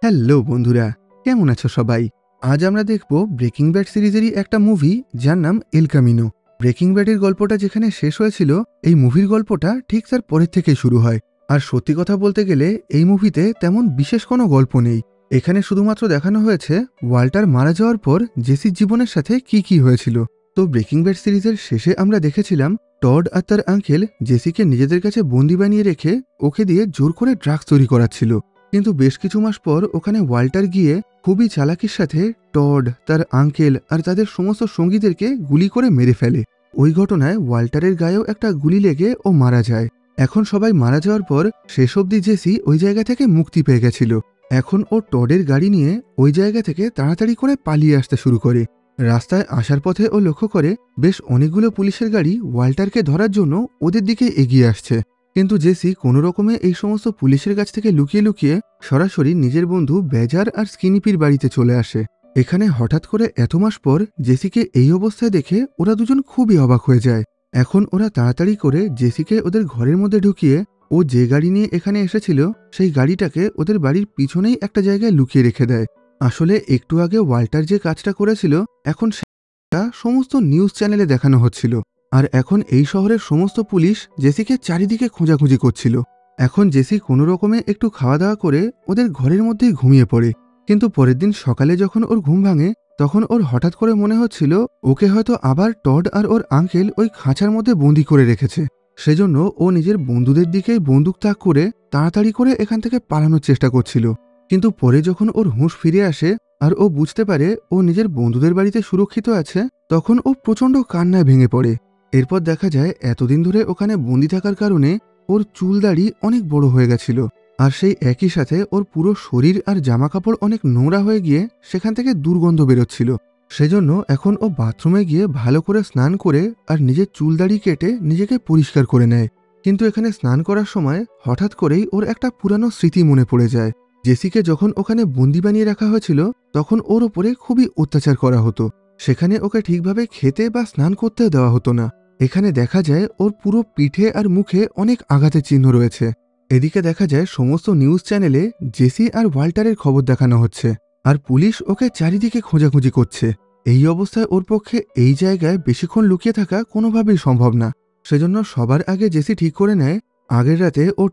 Hello বন্ধুরা, কেমন আছো সবাই? আজ আমরা দেখব ব্রেকিং ব্যাড সিরিজেরই একটা মুভি যার নাম এল কামিনো। ব্রেকিং ব্যাডের গল্পটা যেখানে শেষ হয়েছিল, এই মুভির গল্পটা ঠিক তার পরের থেকেই শুরু হয়। আর সত্যি কথা বলতে গেলে এই মুভিতে তেমন বিশেষ কোনো গল্প নেই। এখানে শুধুমাত্র দেখানো হয়েছে ওয়াল্টার মারা যাওয়ার পর জেসির জীবনের সাথে কি কি হয়েছিল। তো ব্রেকিং ব্যাড সিরিজের শেষে আমরা দেখেছিলাম টড আর তার আঙ্কেল জেসিকে নিজেদের কাছে বন্দি বানিয়ে রেখে ওকে দিয়ে জোর করে ড্রাগস তৈরি করাচ্ছিল। কিন্তু বেশ কিছু মাস পর ওখানে ওয়াল্টার গিয়ে খুবই চালাকির সাথে টড, তার আঙ্কেল আর তাদের সমস্ত সঙ্গীদেরকে গুলি করে মেরে ফেলে। ওই ঘটনায় ওয়াল্টারের গায়েও একটা গুলি লেগে ও মারা যায়। এখন সবাই মারা যাওয়ার পর শেষ অবধি জেসি ওই জায়গা থেকে মুক্তি পেয়ে গেছিল। এখন ও টডের গাড়ি নিয়ে ওই জায়গা থেকে তাড়াতাড়ি করে পালিয়ে আসতে শুরু করে। রাস্তায় আসার পথে ও লক্ষ্য করে বেশ অনেকগুলো পুলিশের গাড়ি ওয়াল্টারকে ধরার জন্য ওদের দিকে এগিয়ে আসছে। কিন্তু জেসি কোনো রকমে এই সমস্ত পুলিশের কাছ থেকে লুকিয়ে লুকিয়ে সরাসরি নিজের বন্ধু বেজার আর স্কিনিপির বাড়িতে চলে আসে। এখানে হঠাৎ করে এত মাস পর জেসিকে এই অবস্থায় দেখে ওরা দুজন খুবই অবাক হয়ে যায়। এখন ওরা তাড়াতাড়ি করে জেসিকে ওদের ঘরের মধ্যে ঢুকিয়ে ও যে গাড়ি নিয়ে এখানে এসেছিল সেই গাড়িটাকে ওদের বাড়ির পিছনেই একটা জায়গায় লুকিয়ে রেখে দেয়। আসলে একটু আগে ওয়াল্টার যে কাজটা করেছিল, এখন সেটা সমস্ত নিউজ চ্যানেলে দেখানো হচ্ছিল। আর এখন এই শহরের সমস্ত পুলিশ জেসিকে চারিদিকে খোঁজাখুঁজি করছিল। এখন জেসি কোনো রকমে একটু খাওয়া দাওয়া করে ওদের ঘরের মধ্যেই ঘুমিয়ে পড়ে। কিন্তু পরের দিন সকালে যখন ওর ঘুম ভাঙে, তখন ওর হঠাৎ করে মনে হচ্ছিল ওকে হয়তো আবার টড আর ওর আঙ্কেল ওই খাঁচার মধ্যে বন্দি করে রেখেছে। সেজন্য ও নিজের বন্ধুদের দিকেই বন্দুক তাক করে তাড়াতাড়ি করে এখান থেকে পালানোর চেষ্টা করছিল। কিন্তু পরে যখন ওর হুঁশ ফিরে আসে আর ও বুঝতে পারে ও নিজের বন্ধুদের বাড়িতে সুরক্ষিত আছে, তখন ও প্রচণ্ড কান্নায় ভেঙে পড়ে। এরপর দেখা যায় এতদিন ধরে ওখানে বন্দি থাকার কারণে ওর চুল দাড়ি অনেক বড় হয়ে গেছিল। আর সেই একই সাথে ওর পুরো শরীর আর জামাকাপড় অনেক নোংরা হয়ে গিয়ে সেখান থেকে দুর্গন্ধ বেরোচ্ছিল। সেজন্য এখন ও বাথরুমে গিয়ে ভালো করে স্নান করে আর নিজের চুল দাড়ি কেটে নিজেকে পরিষ্কার করে নেয়। কিন্তু এখানে স্নান করার সময় হঠাৎ করেই ওর একটা পুরানো স্মৃতি মনে পড়ে যায়। জেসিকে যখন ওখানে বন্দি বানিয়ে রাখা হয়েছিল, তখন ওর ওপরে খুবই অত্যাচার করা হতো। সেখানে ওকে ঠিকভাবে খেতে বা স্নান করতেও দেওয়া হতো না। এখানে দেখা যায় ওর পুরো পিঠে আর মুখে অনেক আঘাতের চিহ্ন রয়েছে। এদিকে দেখা যায় সমস্ত নিউজ চ্যানেলে জেসি আর ওয়াল্টারের খবর দেখানো হচ্ছে, আর পুলিশ ওকে চারিদিকে খোঁজাখুঁজি করছে। এই অবস্থায় ওর পক্ষে এই জায়গায় বেশিক্ষণ লুকিয়ে থাকা কোনোভাবেই সম্ভব না। সেজন্য সবার আগে জেসি ঠিক করে নেয় আগের রাতে ও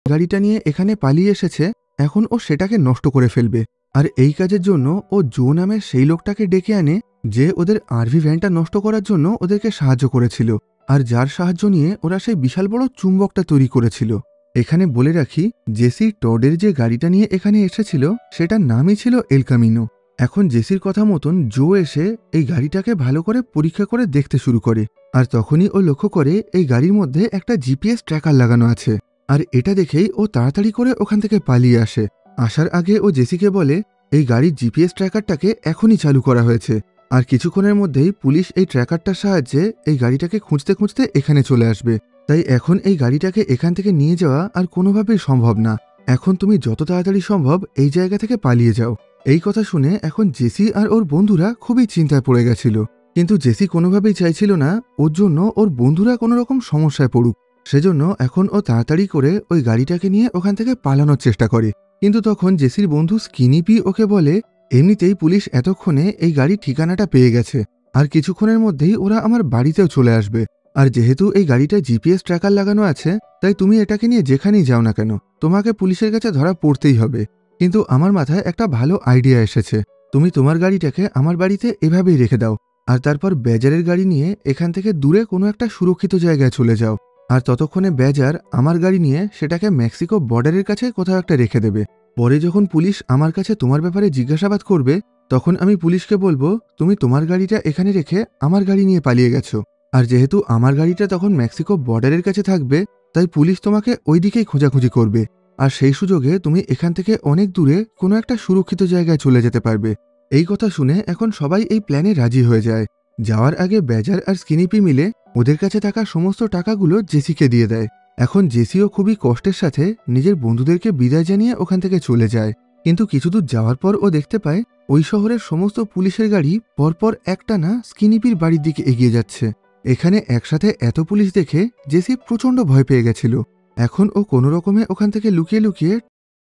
গাড়িটা নিয়ে এখানে পালিয়ে এসেছে, এখন ও সেটাকে নষ্ট করে ফেলবে। আর এই কাজের জন্য ও জো নামের সেই লোকটাকে ডেকে আনে যে ওদের আরভি ভ্যানটা নষ্ট করার জন্য ওদেরকে সাহায্য করেছিল, আর যার সাহায্য নিয়ে ওরা সেই বিশাল বড় চুম্বকটা তৈরি করেছিল। এখানে বলে রাখি, জেসি টডের যে গাড়িটা নিয়ে এখানে এসেছিল সেটার নামই ছিল এল কামিনো। এখন জেসির কথা মতন জো এসে এই গাড়িটাকে ভালো করে পরীক্ষা করে দেখতে শুরু করে। আর তখনই ও লক্ষ্য করে এই গাড়ির মধ্যে একটা জিপিএস ট্র্যাকার লাগানো আছে। আর এটা দেখেই ও তাড়াতাড়ি করে ওখান থেকে পালিয়ে আসে। আসার আগে ও জেসিকে বলে এই গাড়ির জিপিএস ট্র্যাকারটাকে এখনই চালু করা হয়েছে, আর কিছুক্ষণের মধ্যেই পুলিশ এই ট্র্যাকারটার সাহায্যে এই গাড়িটাকে খুঁজতে খুঁজতে এখানে চলে আসবে। তাই এখন এই গাড়িটাকে এখান থেকে নিয়ে যাওয়া আর কোনোভাবেই সম্ভব না। এখন তুমি যত তাড়াতাড়ি সম্ভব এই জায়গা থেকে পালিয়ে যাও। এই কথা শুনে এখন জেসি আর ওর বন্ধুরা খুবই চিন্তায় পড়ে গেছিল। কিন্তু জেসি কোনোভাবেই চাইছিল না ওর জন্য ওর বন্ধুরা কোনো রকম সমস্যায় পড়ুক। সেজন্য এখন ও তাড়াতাড়ি করে ওই গাড়িটাকে নিয়ে ওখান থেকে পালানোর চেষ্টা করে। কিন্তু তখন জেসির বন্ধু স্কিনিপি ওকে বলে এমনিতেই পুলিশ এতক্ষণে এই গাড়ির ঠিকানাটা পেয়ে গেছে, আর কিছুক্ষণের মধ্যেই ওরা আমার বাড়িতেও চলে আসবে। আর যেহেতু এই গাড়িটা জিপিএস ট্র্যাকার লাগানো আছে, তাই তুমি এটাকে নিয়ে যেখানেই যাও না কেন তোমাকে পুলিশের কাছে ধরা পড়তেই হবে। কিন্তু আমার মাথায় একটা ভালো আইডিয়া এসেছে, তুমি তোমার গাড়িটাকে আমার বাড়িতে এভাবেই রেখে দাও, আর তারপর বেজারের গাড়ি নিয়ে এখান থেকে দূরে কোনো একটা সুরক্ষিত জায়গায় চলে যাও। আর ততক্ষণে বেজার আমার গাড়ি নিয়ে সেটাকে মেক্সিকো বর্ডারের কাছে কোথাও একটা রেখে দেবে। পরে যখন পুলিশ আমার কাছে তোমার ব্যাপারে জিজ্ঞাসাবাদ করবে, তখন আমি পুলিশকে বলবো তুমি তোমার গাড়িটা এখানে রেখে আমার গাড়ি নিয়ে পালিয়ে গেছো। আর যেহেতু আমার গাড়িটা তখন মেক্সিকো বর্ডারের কাছে থাকবে, তাই পুলিশ তোমাকে ওই দিকেই খোঁজাখুঁজি করবে। আর সেই সুযোগে তুমি এখান থেকে অনেক দূরে কোনো একটা সুরক্ষিত জায়গায় চলে যেতে পারবে। এই কথা শুনে এখন সবাই এই প্ল্যানে রাজি হয়ে যায়। যাওয়ার আগে বেজার আর স্কিনিপি মিলে ওদের কাছে থাকা সমস্ত টাকাগুলো জেসিকে দিয়ে দেয়। এখন জেসিও খুবই কষ্টের সাথে নিজের বন্ধুদেরকে বিদায় জানিয়ে ওখান থেকে চলে যায়। কিন্তু কিছু দূর যাওয়ার পর ও দেখতে পায় ওই শহরের সমস্ত পুলিশের গাড়ি পরপর একটানা স্কিনিপির বাড়ির দিকে এগিয়ে যাচ্ছে। এখানে একসাথে এত পুলিশ দেখে জেসি প্রচণ্ড ভয় পেয়ে গেছিল। এখন ও কোনো রকমে ওখান থেকে লুকিয়ে লুকিয়ে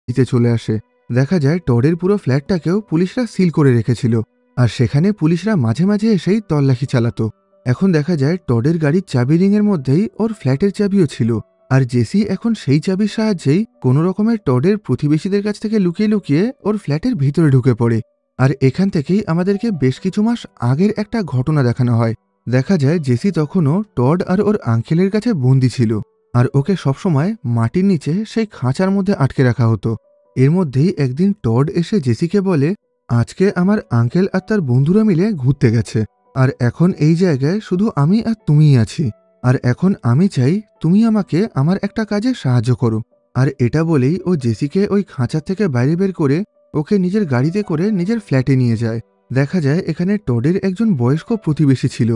দিতে চলে আসে। দেখা যায় টডের পুরো ফ্ল্যাটটাকেও পুলিশরা সিল করে রেখেছিল, আর সেখানে পুলিশরা মাঝে মাঝে এসেই তল্লাশি চালাতো। এখন দেখা যায় টডের গাড়ির চাবি রিংয়ের মধ্যেই ওর ফ্ল্যাটের চাবিও ছিল, আর জেসি এখন সেই চাবির সাহায্যেই কোনো রকমের টডের প্রতিবেশীদের কাছ থেকে লুকিয়ে লুকিয়ে ওর ফ্ল্যাটের ভিতরে ঢুকে পড়ে। আর এখান থেকেই আমাদেরকে বেশ কিছু মাস আগের একটা ঘটনা দেখানো হয়। দেখা যায় জেসি তখনও টড আর ওর আঙ্কেলের কাছে বন্দি ছিল, আর ওকে সবসময় মাটির নিচে সেই খাঁচার মধ্যে আটকে রাখা হতো। এর মধ্যেই একদিন টড এসে জেসিকে বলে, আজকে আমার আঙ্কেল আর তার বন্ধুরা মিলে ঘুরতে গেছে, আর এখন এই জায়গায় শুধু আমি আর তুমিই আছি, আর এখন আমি চাই তুমি আমাকে আমার একটা কাজে সাহায্য করো। আর এটা বলেই ও জেসিকে ওই খাঁচা থেকে বাইরে বের করে ওকে নিজের গাড়িতে করে নিজের ফ্ল্যাটে নিয়ে যায়। দেখা যায় এখানে টডের একজন বয়স্ক প্রতিবেশী ছিল,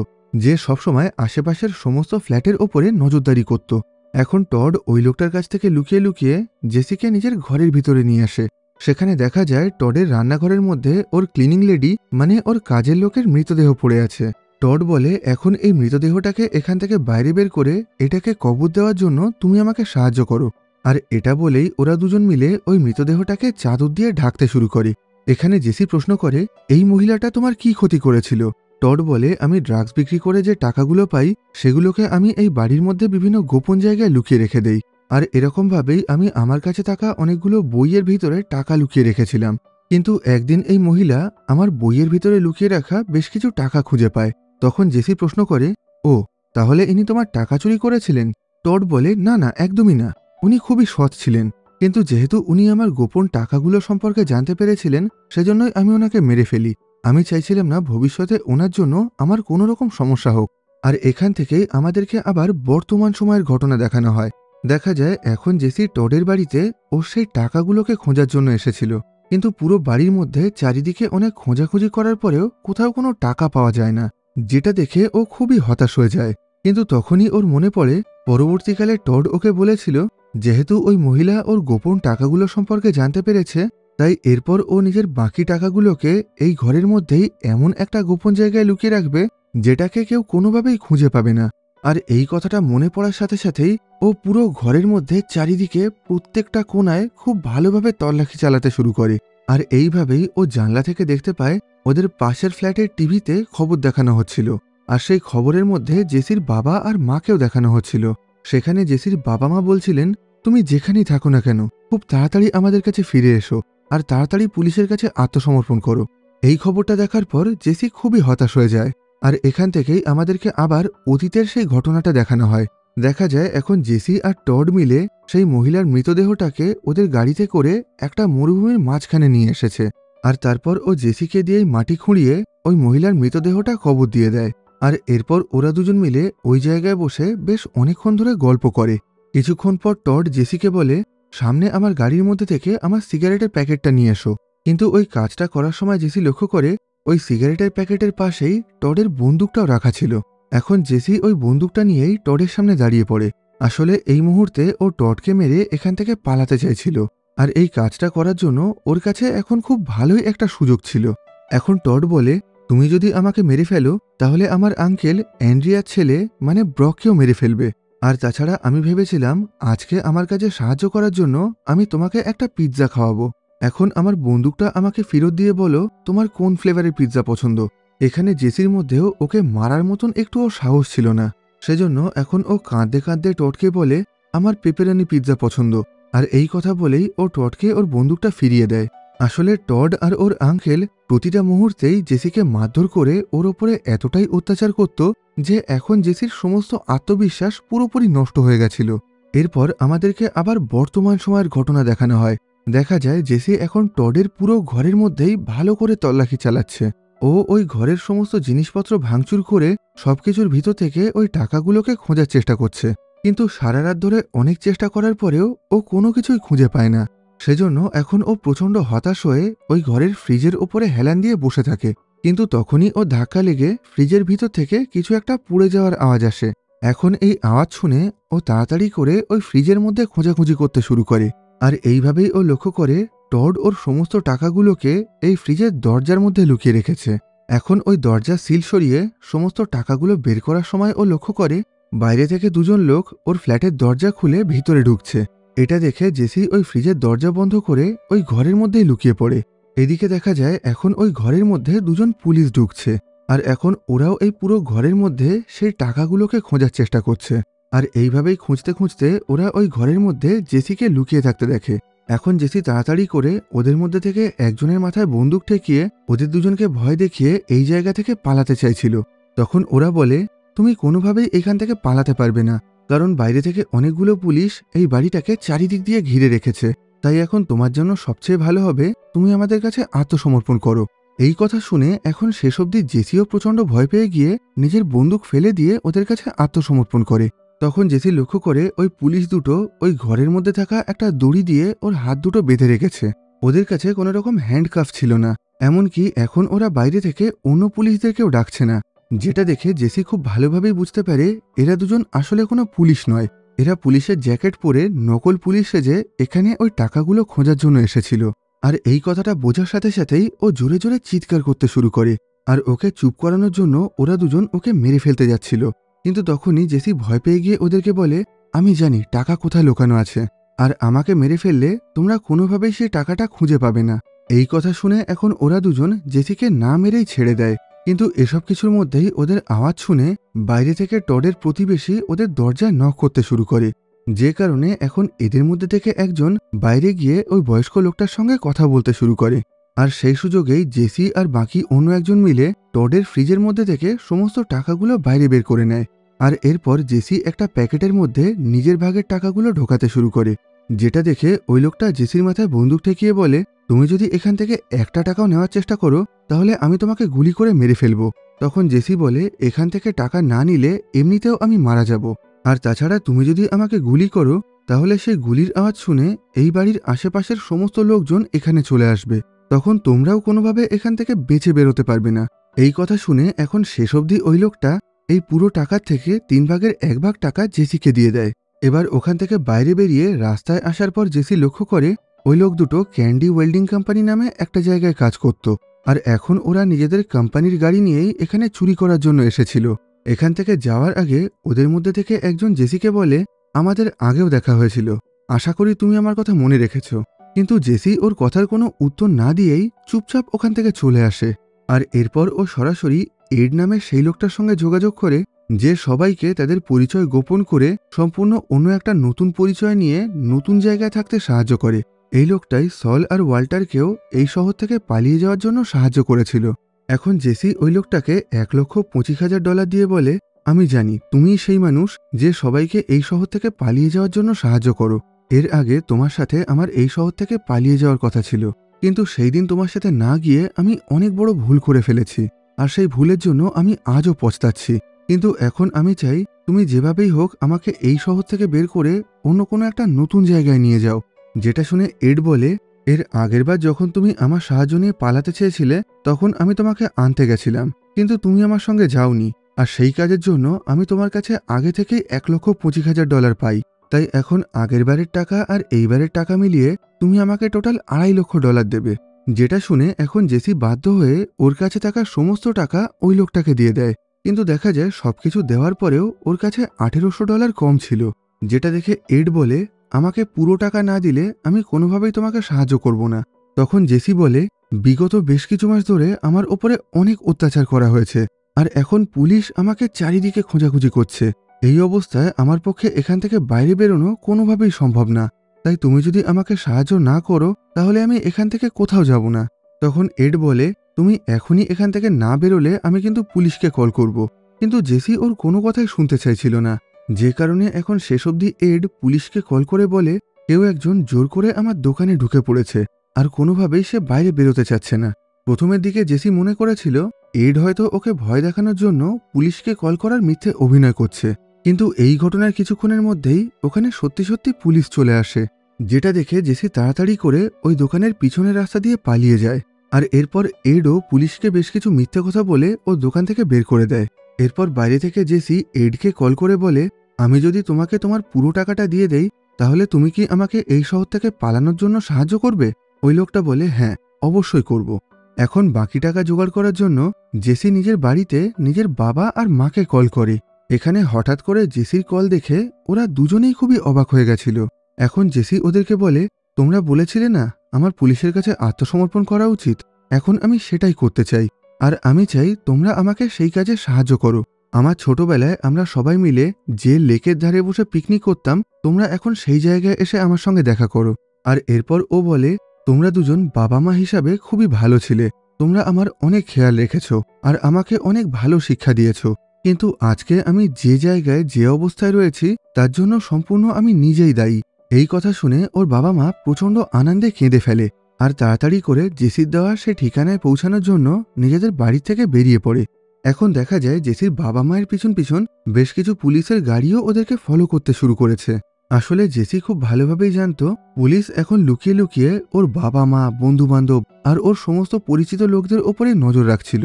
যে সবসময় আশেপাশের সমস্ত ফ্ল্যাটের ওপরে নজরদারি করত। এখন টড ওই লোকটার কাছ থেকে লুকিয়ে লুকিয়ে জেসিকে নিজের ঘরের ভিতরে নিয়ে আসে। সেখানে দেখা যায় টডের রান্নাঘরের মধ্যে ওর ক্লিনিং লেডি মানে ওর কাজের লোকের মৃতদেহ পড়ে আছে। টড বলে, এখন এই মৃতদেহটাকে এখান থেকে বাইরে বের করে এটাকে কবর দেওয়ার জন্য তুমি আমাকে সাহায্য করো। আর এটা বলেই ওরা দুজন মিলে ওই মৃতদেহটাকে চাদর দিয়ে ঢাকতে শুরু করে। এখানে জেসি প্রশ্ন করে, এই মহিলাটা তোমার কি ক্ষতি করেছিল? টড বলে, আমি ড্রাগস বিক্রি করে যে টাকাগুলো পাই সেগুলোকে আমি এই বাড়ির মধ্যে বিভিন্ন গোপন জায়গায় লুকিয়ে রেখে দেই, আর এরকমভাবেই আমি আমার কাছে থাকা অনেকগুলো বইয়ের ভিতরে টাকা লুকিয়ে রেখেছিলাম। কিন্তু একদিন এই মহিলা আমার বইয়ের ভিতরে লুকিয়ে রাখা বেশ কিছু টাকা খুঁজে পায়। তখন জেসি প্রশ্ন করে, ও তাহলে ইনি তোমার টাকা চুরি করেছিলেন? টড বলে, না না, একদমই না, উনি খুবই সৎ ছিলেন, কিন্তু যেহেতু উনি আমার গোপন টাকাগুলো সম্পর্কে জানতে পেরেছিলেন সেজন্যই আমি ওনাকে মেরে ফেলি। আমি চাইছিলাম না ভবিষ্যতে ওনার জন্য আমার কোনো রকম সমস্যা হোক। আর এখান থেকেই আমাদেরকে আবার বর্তমান সময়ের ঘটনা দেখানো হয়। দেখা যায় এখন জেসি টডের বাড়িতে ওর সেই টাকাগুলোকে খোঁজার জন্য এসেছিল, কিন্তু পুরো বাড়ির মধ্যে চারিদিকে অনেক খোঁজাখুঁজি করার পরেও কোথাও কোনো টাকা পাওয়া যায় না, যেটা দেখে ও খুবই হতাশ হয়ে যায়। কিন্তু তখনই ওর মনে পড়ে পরবর্তীকালে টড ওকে বলেছিল, যেহেতু ওই মহিলা ওর গোপন টাকাগুলো সম্পর্কে জানতে পেরেছে, তাই এরপর ও নিজের বাকি টাকাগুলোকে এই ঘরের মধ্যেই এমন একটা গোপন জায়গায় লুকিয়ে রাখবে যেটাকে কেউ কোনোভাবেই খুঁজে পাবে না। আর এই কথাটা মনে পড়ার সাথে সাথেই ও পুরো ঘরের মধ্যে চারিদিকে প্রত্যেকটা কোণায় খুব ভালোভাবে তল্লাশি চালাতে শুরু করে। আর এইভাবেই ও জানলা থেকে দেখতে পায় ওদের পাশের ফ্ল্যাটের টিভিতে খবর দেখানো হচ্ছিল, আর সেই খবরের মধ্যে জেসির বাবা আর মাকেও দেখানো হচ্ছিল। সেখানে জেসির বাবা মা বলছিলেন, তুমি যেখানেই থাকো না কেন খুব তাড়াতাড়ি আমাদের কাছে ফিরে এসো, আর তাড়াতাড়ি পুলিশের কাছে আত্মসমর্পণ করো। এই খবরটা দেখার পর জেসি খুবই হতাশ হয়ে যায়। আর এখান থেকেই আমাদেরকে আবার অতীতের সেই ঘটনাটা দেখানো হয়। দেখা যায় এখন জেসি আর টড মিলে সেই মহিলার মৃতদেহটাকে ওদের গাড়িতে করে একটা মরুভূমির মাঝখানে নিয়ে এসেছে, আর তারপর ও জেসিকে দিয়েই মাটি খুঁড়িয়ে ওই মহিলার মৃতদেহটা কবর দিয়ে দেয়। আর এরপর ওরা দুজন মিলে ওই জায়গায় বসে বেশ অনেকক্ষণ ধরে গল্প করে। কিছুক্ষণ পর টড জেসিকে বলে, সামনে আমার গাড়ির মধ্যে থেকে আমার সিগারেটের প্যাকেটটা নিয়ে এসো। কিন্তু ওই কাজটা করার সময় জেসি লক্ষ্য করে ওই সিগারেটের প্যাকেটের পাশেই টডের বন্দুকটাও রাখা ছিল। এখন জেসি ওই বন্দুকটা নিয়েই টডের সামনে দাঁড়িয়ে পড়ে। আসলে এই মুহূর্তে ও টডকে মেরে এখান থেকে পালাতে চাইছিল, আর এই কাজটা করার জন্য ওর কাছে এখন খুব ভালোই একটা সুযোগ ছিল। এখন টড বলে, তুমি যদি আমাকে মেরে ফেলো তাহলে আমার আঙ্কেল অ্যান্ড্রিয়ার ছেলে মানে ব্রককেও মেরে ফেলবে। আর তাছাড়া আমি ভেবেছিলাম আজকে আমার কাজে সাহায্য করার জন্য আমি তোমাকে একটা পিৎজা খাওয়াবো। এখন আমার বন্দুকটা আমাকে ফেরত দিয়ে বলো তোমার কোন ফ্লেভারের পিৎজা পছন্দ। এখানে জেসির মধ্যেও ওকে মারার মতন একটুও সাহস ছিল না, সেজন্য এখন ও কাঁদতে কাঁদতে টডকে বলে, আমার পেপারনি পিৎজা পছন্দ। আর এই কথা বলেই ও টডকে ওর বন্দুকটা ফিরিয়ে দেয়। আসলে টড আর ওর আঙ্কেল প্রতিটা মুহূর্তেই জেসিকে মারধর করে ওর ওপরে এতটাই অত্যাচার করত যে এখন জেসির সমস্ত আত্মবিশ্বাস পুরোপুরি নষ্ট হয়ে গেছিল। এরপর আমাদেরকে আবার বর্তমান সময়ের ঘটনা দেখানো হয়। দেখা যায় জেসি এখন টডের পুরো ঘরের মধ্যেই ভালো করে তল্লাশি চালাচ্ছে। ও ওই ঘরের সমস্ত জিনিসপত্র ভাঙচুর করে সবকিছুর ভিতর থেকে ওই টাকাগুলোকে খোঁজার চেষ্টা করছে, কিন্তু সারা রাত ধরে অনেক চেষ্টা করার পরেও ও কোনো কিছুই খুঁজে পায় না। সেজন্য এখন ও প্রচণ্ড হতাশ হয়ে ওই ঘরের ফ্রিজের ওপরে হেলান দিয়ে বসে থাকে। কিন্তু তখনই ও ধাক্কা লেগে ফ্রিজের ভিতর থেকে কিছু একটা পুড়ে যাওয়ার আওয়াজ আসে। এখন এই আওয়াজ শুনে ও তাড়াতাড়ি করে ওই ফ্রিজের মধ্যে খোঁজাখুঁজি করতে শুরু করে। আর এইভাবেই ও লক্ষ্য করে টড ওর সমস্ত টাকাগুলোকে এই ফ্রিজের দরজার মধ্যে লুকিয়ে রেখেছে। এখন ওই দরজা সিল সরিয়ে সমস্ত টাকাগুলো বের করার সময় ও লক্ষ্য করে বাইরে থেকে দুজন লোক ওর ফ্ল্যাটের দরজা খুলে ভিতরে ঢুকছে। এটা দেখে জেসি ওই ফ্রিজের দরজা বন্ধ করে ওই ঘরের মধ্যেই লুকিয়ে পড়ে। এদিকে দেখা যায় এখন ওই ঘরের মধ্যে দুজন পুলিশ ঢুকছে, আর এখন ওরাও এই পুরো ঘরের মধ্যে সেই টাকাগুলোকে খোঁজার চেষ্টা করছে। আর এইভাবেই খুঁজতে খুঁজতে ওরা ওই ঘরের মধ্যে জেসিকে লুকিয়ে থাকতে দেখে। এখন জেসি তাড়াতাড়ি করে ওদের মধ্যে থেকে একজনের মাথায় বন্দুক ঠেকিয়ে ওদের দুজনকে ভয় দেখিয়ে এই জায়গা থেকে পালাতে চাইছিল। তখন ওরা বলে, তুমি কোনোভাবেই এখান থেকে পালাতে পারবে না, কারণ বাইরে থেকে অনেকগুলো পুলিশ এই বাড়িটাকে চারিদিক দিয়ে ঘিরে রেখেছে। তাই এখন তোমার জন্য সবচেয়ে ভালো হবে তুমি আমাদের কাছে আত্মসমর্পণ করো। এই কথা শুনে এখন শেষ অবধি জেসিও প্রচণ্ড ভয় পেয়ে গিয়ে নিজের বন্দুক ফেলে দিয়ে ওদের কাছে আত্মসমর্পণ করে। তখন জেসি লক্ষ্য করে ওই পুলিশ দুটো ওই ঘরের মধ্যে থাকা একটা দড়ি দিয়ে ওর হাত দুটো বেঁধে রেখেছে। ওদের কাছে কোনো রকম হ্যান্ডকাফ ছিল না, এমনকি এখন ওরা বাইরে থেকে অন্য পুলিশদেরকেও ডাকছে না। যেটা দেখে জেসি খুব ভালোভাবেই বুঝতে পারে এরা দুজন আসলে কোনো পুলিশ নয়, এরা পুলিশের জ্যাকেট পরে নকল পুলিশ সেজে এখানে ওই টাকাগুলো খোঁজার জন্য এসেছিল। আর এই কথাটা বোঝার সাথে সাথেই ও জোরে জোরে চিৎকার করতে শুরু করে, আর ওকে চুপ করানোর জন্য ওরা দুজন ওকে মেরে ফেলতে যাচ্ছিল। কিন্তু তখনই জেসি ভয় পেয়ে গিয়ে ওদেরকে বলে, আমি জানি টাকা কোথায় লুকানো আছে, আর আমাকে মেরে ফেললে তোমরা কোনোভাবেই সেই টাকাটা খুঁজে পাবে না। এই কথা শুনে এখন ওরা দুজন জেসিকে না মেরেই ছেড়ে দেয়। কিন্তু এসব কিছুর মধ্যেই ওদের আওয়াজ শুনে বাইরে থেকে টডের প্রতিবেশী ওদের দরজায় নক করতে শুরু করে, যে কারণে এখন এদের মধ্যে থেকে একজন বাইরে গিয়ে ওই বয়স্ক লোকটার সঙ্গে কথা বলতে শুরু করে। আর সেই সুযোগেই জেসি আর বাকি অন্য একজন মিলে টডের ফ্রিজের মধ্যে থেকে সমস্ত টাকাগুলো বাইরে বের করে নেয়। আর এরপর জেসি একটা প্যাকেটের মধ্যে নিজের ভাগের টাকাগুলো ঢোকাতে শুরু করে। যেটা দেখে ওই লোকটা জেসির মাথায় বন্দুক ঠেকিয়ে বলে, তুমি যদি এখান থেকে একটা টাকাও নেওয়ার চেষ্টা করো তাহলে আমি তোমাকে গুলি করে মেরে ফেলবো। তখন জেসি বলে, এখান থেকে টাকা না নিলে এমনিতেও আমি মারা যাব, আর তাছাড়া তুমি যদি আমাকে গুলি করো তাহলে সেই গুলির আওয়াজ শুনে এই বাড়ির আশেপাশের সমস্ত লোকজন এখানে চলে আসবে, তখন তোমরাও কোনোভাবে এখান থেকে বেঁচে বেরোতে পারবে না। এই কথা শুনে এখন শেষ অবধি ওই লোকটা এই পুরো টাকার থেকে 3 ভাগের 1 ভাগ টাকা জেসিকে দিয়ে দেয়। এবার ওখান থেকে বাইরে বেরিয়ে রাস্তায় আসার পর জেসি লক্ষ্য করে ওই লোক দুটো ক্যান্ডি ওয়েল্ডিং কোম্পানি নামে একটা জায়গায় কাজ করত, আর এখন ওরা নিজেদের কোম্পানির গাড়ি নিয়েই এখানে চুরি করার জন্য এসেছিল। এখান থেকে যাওয়ার আগে ওদের মধ্যে থেকে একজন জেসিকে বলে, আমাদের আগেও দেখা হয়েছিল, আশা করি তুমি আমার কথা মনে রেখেছ। কিন্তু জেসি ওর কথার কোনো উত্তর না দিয়েই চুপচাপ ওখান থেকে চলে আসে। আর এরপর ও সরাসরি এড নামে সেই লোকটার সঙ্গে যোগাযোগ করে, যে সবাইকে তাদের পরিচয় গোপন করে সম্পূর্ণ অন্য একটা নতুন পরিচয় নিয়ে নতুন জায়গায় থাকতে সাহায্য করে। এই লোকটাই সল আর ওয়াল্টারকেও এই শহর থেকে পালিয়ে যাওয়ার জন্য সাহায্য করেছিল। এখন জেসি ওই লোকটাকে $1,25,000 দিয়ে বলে, আমি জানি তুমিই সেই মানুষ যে সবাইকে এই শহর থেকে পালিয়ে যাওয়ার জন্য সাহায্য করো। এর আগে তোমার সাথে আমার এই শহর থেকে পালিয়ে যাওয়ার কথা ছিল, কিন্তু সেই দিন তোমার সাথে না গিয়ে আমি অনেক বড় ভুল করে ফেলেছি, আর সেই ভুলের জন্য আমি আজও পস্তাচ্ছি। কিন্তু এখন আমি চাই তুমি যেভাবেই হোক আমাকে এই শহর থেকে বের করে অন্য কোনো একটা নতুন জায়গায় নিয়ে যাও। যেটা শুনে এড বলে, এর আগেরবার যখন তুমি আমার সাহায্য নিয়ে পালাতে চেয়েছিলে তখন আমি তোমাকে আনতে গেছিলাম, কিন্তু তুমি আমার সঙ্গে যাওনি, আর সেই কাজের জন্য আমি তোমার কাছে আগে থেকেই $1,25,000 পাই। তাই এখন আগেরবারের টাকা আর এইবারের টাকা মিলিয়ে তুমি আমাকে টোটাল $2.5 লক্ষ দেবে। যেটা শুনে এখন জেসি বাধ্য হয়ে ওর কাছে থাকা সমস্ত টাকা ওই লোকটাকে দিয়ে দেয়। কিন্তু দেখা যায় সবকিছু দেওয়ার পরেও ওর কাছে $1,800 কম ছিল। যেটা দেখে এড বলে, আমাকে পুরো টাকা না দিলে আমি কোনোভাবেই তোমাকে সাহায্য করব না। তখন জেসি বলে, বিগত বেশ কিছু মাস ধরে আমার ওপরে অনেক অত্যাচার করা হয়েছে, আর এখন পুলিশ আমাকে চারিদিকে খোঁজাখুঁজি করছে। এই অবস্থায় আমার পক্ষে এখান থেকে বাইরে বেরোনো কোনোভাবেই সম্ভব না। তাই তুমি যদি আমাকে সাহায্য না করো তাহলে আমি এখান থেকে কোথাও যাব না। তখন এড বলে, তুমি এখনই এখান থেকে না বেরোলে আমি কিন্তু পুলিশকে কল করব। কিন্তু জেসি ওর কোনো কথাই শুনতে চাইছিল না, যে কারণে এখন শেষ অবধি এড পুলিশকে কল করে বলে, কেউ একজন জোর করে আমার দোকানে ঢুকে পড়েছে, আর কোনোভাবেই সে বাইরে বেরোতে চাচ্ছে না। প্রথমের দিকে জেসি মনে করেছিল এড হয়তো ওকে ভয় দেখানোর জন্য পুলিশকে কল করার মিথ্যে অভিনয় করছে, কিন্তু এই ঘটনার কিছুক্ষণের মধ্যেই ওখানে সত্যি সত্যি পুলিশ চলে আসে। যেটা দেখে জেসি তাড়াতাড়ি করে ওই দোকানের পিছনের রাস্তা দিয়ে পালিয়ে যায়। আর এরপর এডও পুলিশকে বেশ কিছু মিথ্যে কথা বলে ও দোকান থেকে বের করে দেয়। এরপর বাইরে থেকে জেসি এডকে কল করে বলে, আমি যদি তোমাকে তোমার পুরো টাকাটা দিয়ে দেই তাহলে তুমি কি আমাকে এই শহর থেকে পালানোর জন্য সাহায্য করবে? ওই লোকটা বলে, হ্যাঁ অবশ্যই করব। এখন বাকি টাকা জোগাড় করার জন্য জেসি নিজের বাড়িতে নিজের বাবা আর মাকে কল করে। এখানে হঠাৎ করে জেসির কল দেখে ওরা দুজনেই খুবই অবাক হয়ে গেছিল। এখন জেসি ওদেরকে বলে, তোমরা বলেছিলে না আমার পুলিশের কাছে আত্মসমর্পণ করা উচিত, এখন আমি সেটাই করতে চাই। আর আমি চাই তোমরা আমাকে সেই কাজে সাহায্য করো। আমার ছোটবেলায় আমরা সবাই মিলে যে লেকের ধারে বসে পিকনিক করতাম, তোমরা এখন সেই জায়গায় এসে আমার সঙ্গে দেখা করো। আর এরপর ও বলে, তোমরা দুজন বাবা মা হিসাবে খুবই ভালো ছিলে, তোমরা আমার অনেক খেয়াল রেখেছো আর আমাকে অনেক ভালো শিক্ষা দিয়েছো, কিন্তু আজকে আমি যে জায়গায় যে অবস্থায় রয়েছি তার জন্য সম্পূর্ণ আমি নিজেই দায়ী। এই কথা শুনে ওর বাবা মা প্রচণ্ড আনন্দে কেঁদে ফেলে আর তাড়াতাড়ি করে জেসির দেওয়া সে ঠিকানায় পৌঁছানোর জন্য নিজেদের বাড়ি থেকে বেরিয়ে পড়ে। এখন দেখা যায় জেসির বাবা মায়ের পিছন পিছন বেশ কিছু পুলিশের গাড়িও ওদেরকে ফলো করতে শুরু করেছে। আসলে জেসি খুব ভালোভাবেই জানতো পুলিশ এখন লুকিয়ে লুকিয়ে ওর বাবা মা, বন্ধু বান্ধব আর ওর সমস্ত পরিচিত লোকদের ওপরে নজর রাখছিল,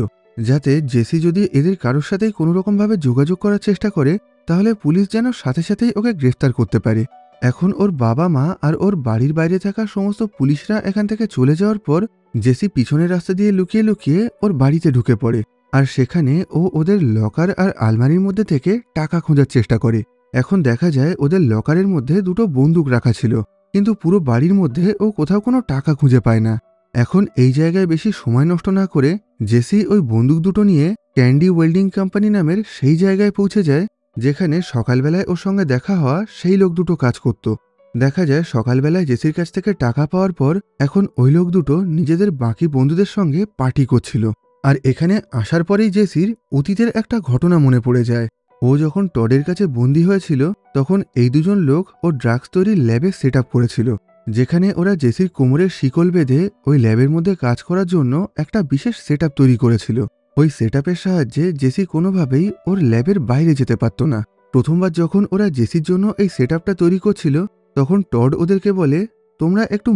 যাতে জেসি যদি এদের কারোর সাথেই কোনোরকমভাবে যোগাযোগ করার চেষ্টা করে তাহলে পুলিশ যেন সাথে সাথেই ওকে গ্রেফতার করতে পারে। এখন ওর বাবা মা আর ওর বাড়ির বাইরে থাকা সমস্ত পুলিশরা এখান থেকে চলে যাওয়ার পর জেসি পিছনের রাস্তা দিয়ে লুকিয়ে লুকিয়ে ওর বাড়িতে ঢুকে পড়ে আর সেখানে ও ওদের লকার আর আলমারির মধ্যে থেকে টাকা খোঁজার চেষ্টা করে। এখন দেখা যায় ওদের লকারের মধ্যে দুটো বন্দুক রাখা ছিল, কিন্তু পুরো বাড়ির মধ্যে ও কোথাও কোনো টাকা খুঁজে পায় না। এখন এই জায়গায় বেশি সময় নষ্ট না করে জেসি ওই বন্দুক দুটো নিয়ে ক্যান্ডি ওয়েল্ডিং কোম্পানি নামের সেই জায়গায় পৌঁছে যায় যেখানে সকালবেলায় ওর সঙ্গে দেখা হওয়া সেই লোক দুটো কাজ করত। দেখা যায় সকালবেলায় জেসির কাছ থেকে টাকা পাওয়ার পর এখন ওই লোক দুটো নিজেদের বাকি বন্ধুদের সঙ্গে পার্টি করছিল। আর এখানে আসার পরেই জেসির অতীতের একটা ঘটনা মনে পড়ে যায়। ও যখন টডের কাছে বন্দী হয়েছিল তখন এই দুজন লোক ও ড্রাগস তৈরির ল্যাবে সেট আপ করেছিল, যেখানে ওরা জেসির কোমরের শিকল বেঁধে ওই ল্যাবের মধ্যে কাজ করার জন্য একটা বিশেষ সেট আপ তৈরি করেছিল। ওই সেট আপের সাহায্যে জেসি কোনোভাবেই ওর ল্যাবের বাইরে যেতে পারত না। প্রথমবার যখন ওরা জেসির জন্য এই সেট আপটা তৈরি করছিল তখন টড ওদেরকে বলে, তোমরা একটু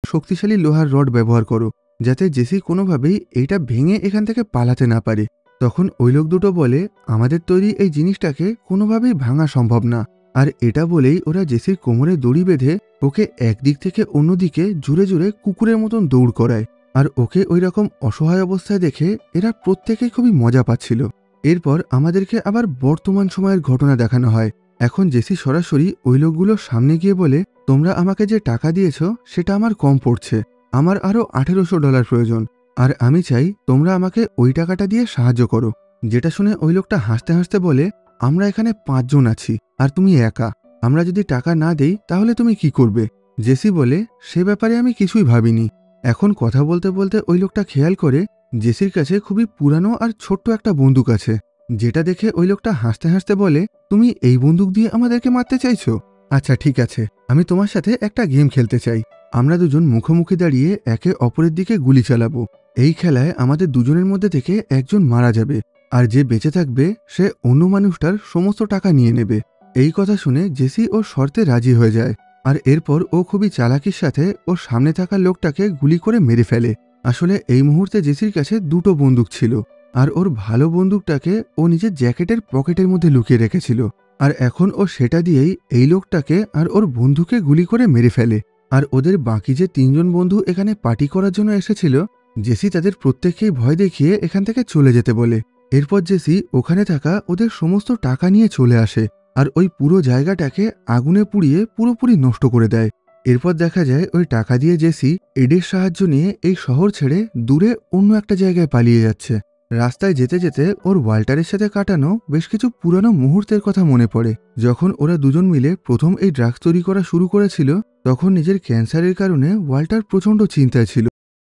শক্তিশালী লোহার রড ব্যবহার করো যাতে জেসি কোনোভাবেই এইটা ভেঙে এখান থেকে পালাতে না পারে। তখন ওই লোক দুটো বলে, আমাদের তৈরি এই জিনিসটাকে কোনোভাবেই ভাঙা সম্ভব না। আর এটা বলেই ওরা জেসির কোমরে দড়ি বেঁধে ওকে একদিক থেকে অন্যদিকে জুড়ে জুড়ে কুকুরের মতন দৌড় করায়। আর ওকে ওই রকম অসহায় অবস্থায় দেখে এরা প্রত্যেকেই খুবই মজা পাচ্ছিল। এরপর আমাদেরকে আবার বর্তমান সময়ের ঘটনা দেখানো হয়। এখন জেসি সরাসরি ওই লোকগুলোর সামনে গিয়ে বলে, তোমরা আমাকে যে টাকা দিয়েছ সেটা আমার কম পড়ছে, আমার আরও $1800 প্রয়োজন, আর আমি চাই তোমরা আমাকে ওই টাকাটা দিয়ে সাহায্য করো। যেটা শুনে ওই লোকটা হাসতে হাসতে বলে, আমরা এখানে 5 জন আছি আর তুমি একা, আমরা যদি টাকা না দেই তাহলে তুমি কি করবে? জেসি বলে, সে ব্যাপারে আমি কিছুই ভাবিনি। এখন কথা বলতে বলতে ওই লোকটা খেয়াল করে জেসির কাছে খুবই পুরানো আর ছোট্ট একটা বন্দুক আছে, যেটা দেখে ওই লোকটা হাসতে হাসতে বলে, তুমি এই বন্দুক দিয়ে আমাদেরকে মারতে চাইছো? আচ্ছা ঠিক আছে, আমি তোমার সাথে একটা গেম খেলতে চাই। আমরা দুজন মুখোমুখি দাঁড়িয়ে একে অপরের দিকে গুলি চালাবো। এই খেলায় আমাদের দুজনের মধ্যে থেকে একজন মারা যাবে আর যে বেঁচে থাকবে সে অন্য মানুষটার সমস্ত টাকা নিয়ে নেবে। এই কথা শুনে জেসি ওর শর্তে রাজি হয়ে যায় আর এরপর ও খুবই চালাকির সাথে ওর সামনে থাকা লোকটাকে গুলি করে মেরে ফেলে। আসলে এই মুহূর্তে জেসির কাছে দুটো বন্দুক ছিল আর ওর ভালো বন্দুকটাকে ও নিজের জ্যাকেটের পকেটের মধ্যে লুকিয়ে রেখেছিল, আর এখন ও সেটা দিয়েই এই লোকটাকে আর ওর বন্ধুকে গুলি করে মেরে ফেলে। আর ওদের বাকি যে 3 জন বন্ধু এখানে পার্টি করার জন্য এসেছিল, জেসি তাদের প্রত্যেককেই ভয় দেখিয়ে এখান থেকে চলে যেতে বলে। এরপর জেসি ওখানে থাকা ওদের সমস্ত টাকা নিয়ে চলে আসে আর ওই পুরো জায়গাটাকে আগুনে পুড়িয়ে পুরোপুরি নষ্ট করে দেয়। এরপর দেখা যায় ওই টাকা দিয়ে জেসি এডের সাহায্য নিয়ে এই শহর ছেড়ে দূরে অন্য একটা জায়গায় পালিয়ে যাচ্ছে। রাস্তায় যেতে যেতে ওর ওয়াল্টারের সাথে কাটানো বেশ কিছু পুরানো মুহূর্তের কথা মনে পড়ে। যখন ওরা দুজন মিলে প্রথম এই ড্রাগস তৈরি করা শুরু করেছিল তখন নিজের ক্যান্সারের কারণে ওয়াল্টার প্রচণ্ড চিন্তায় ছিল।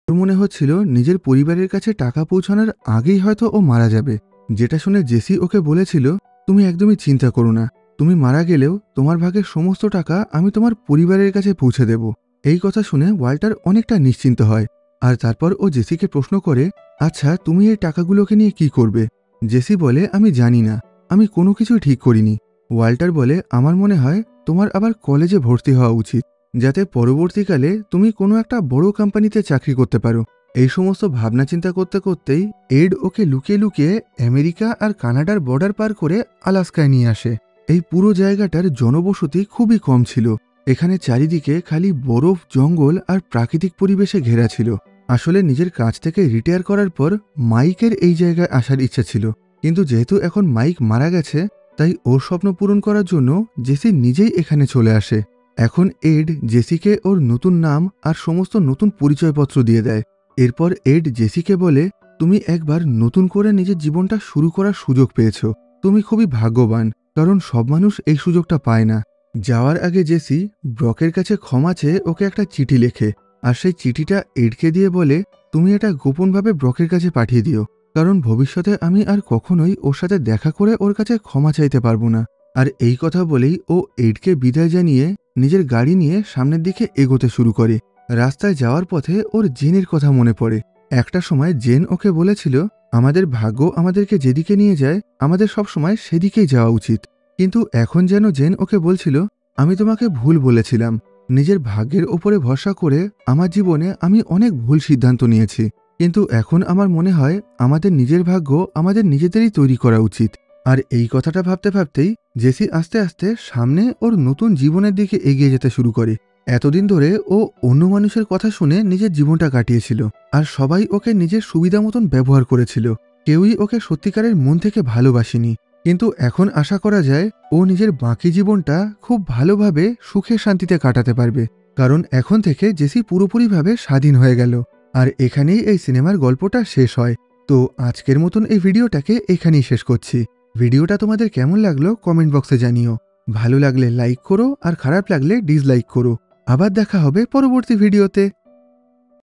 ওর মনে হচ্ছিল নিজের পরিবারের কাছে টাকা পৌঁছানোর আগেই হয়তো ও মারা যাবে। যেটা শুনে জেসি ওকে বলেছিল, তুমি একদমই চিন্তা করো না, তুমি মারা গেলেও তোমার ভাগের সমস্ত টাকা আমি তোমার পরিবারের কাছে পৌঁছে দেব। এই কথা শুনে ওয়াল্টার অনেকটা নিশ্চিন্ত হয় আর তারপর ও জেসিকে প্রশ্ন করে, আচ্ছা তুমি এই টাকাগুলোকে নিয়ে কি করবে? জেসি বলে, আমি জানি না, আমি কোনো কিছুই ঠিক করিনি। ওয়াল্টার বলে, আমার মনে হয় তোমার আবার কলেজে ভর্তি হওয়া উচিত, যাতে পরবর্তীকালে তুমি কোনো একটা বড় কোম্পানিতে চাকরি করতে পারো। এই সমস্ত ভাবনা চিন্তা করতে করতেই এড ওকে লুকিয়ে লুকিয়ে আমেরিকা আর কানাডার বর্ডার পার করে আলাস্কায় নিয়ে আসে। এই পুরো জায়গাটার জনবসতি খুবই কম ছিল, এখানে চারিদিকে খালি বরফ, জঙ্গল আর প্রাকৃতিক পরিবেশে ঘেরা ছিল। আসলে নিজের কাজ থেকে রিটায়ার করার পর মাইকের এই জায়গায় আসার ইচ্ছা ছিল, কিন্তু যেহেতু এখন মাইক মারা গেছে তাই ওর স্বপ্ন পূরণ করার জন্য জেসি নিজেই এখানে চলে আসে। এখন এড জেসিকে ওর নতুন নাম আর সমস্ত নতুন পরিচয়পত্র দিয়ে দেয়। এরপর এড জেসিকে বলে, তুমি একবার নতুন করে নিজের জীবনটা শুরু করার সুযোগ পেয়েছ। তুমি খুবই ভাগ্যবান, কারণ সব মানুষ এই সুযোগটা পায় না। যাওয়ার আগে জেসি ব্রকের কাছে ক্ষমা চেয়ে ওকে একটা চিঠি লেখে, আর সেই চিঠিটা এডকে দিয়ে বলে, তুমি এটা গোপনভাবে ব্রকের কাছে পাঠিয়ে দিও, কারণ ভবিষ্যতে আমি আর কখনোই ওর সাথে দেখা করে ওর কাছে ক্ষমা চাইতে পারবো না। আর এই কথা বলেই ও এডকে বিদায় জানিয়ে নিজের গাড়ি নিয়ে সামনের দিকে এগোতে শুরু করে। রাস্তায় যাওয়ার পথে ওর জেনের কথা মনে পড়ে। একটা সময় জেন ওকে বলেছিল, আমাদের ভাগ্য আমাদেরকে যেদিকে নিয়ে যায় আমাদের সব সময় সেদিকেই যাওয়া উচিত। কিন্তু এখন যেন জেন ওকে বলছিল, আমি তোমাকে ভুল বলেছিলাম। নিজের ভাগ্যের ওপরে ভরসা করে আমার জীবনে আমি অনেক ভুল সিদ্ধান্ত নিয়েছি, কিন্তু এখন আমার মনে হয় আমাদের নিজের ভাগ্য আমাদের নিজেদেরই তৈরি করা উচিত। আর এই কথাটা ভাবতে ভাবতেই জেসি আস্তে আস্তে সামনে ওর নতুন জীবনের দিকে এগিয়ে যেতে শুরু করে। এতদিন ধরে ও অন্য মানুষের কথা শুনে নিজের জীবনটা কাটিয়েছিল, আর সবাই ওকে নিজের সুবিধা মতন ব্যবহার করেছিল। কেউই ওকে সত্যিকারের মন থেকে ভালোবাসেনি। কিন্তু এখন আশা করা যায় ও নিজের বাকি জীবনটা খুব ভালোভাবে সুখে শান্তিতে কাটাতে পারবে, কারণ এখন থেকে জেসি পুরোপুরিভাবে স্বাধীন হয়ে গেল। আর এখানেই এই সিনেমার গল্পটা শেষ হয়। তো আজকের মতন এই ভিডিওটাকে এখানেই শেষ করছি। ভিডিওটা তোমাদের কেমন লাগলো কমেন্ট বক্সে জানিও। ভালো লাগলে লাইক করো, আর খারাপ লাগলে ডিসলাইক করো। আবার দেখা হবে পরবর্তী ভিডিওতে।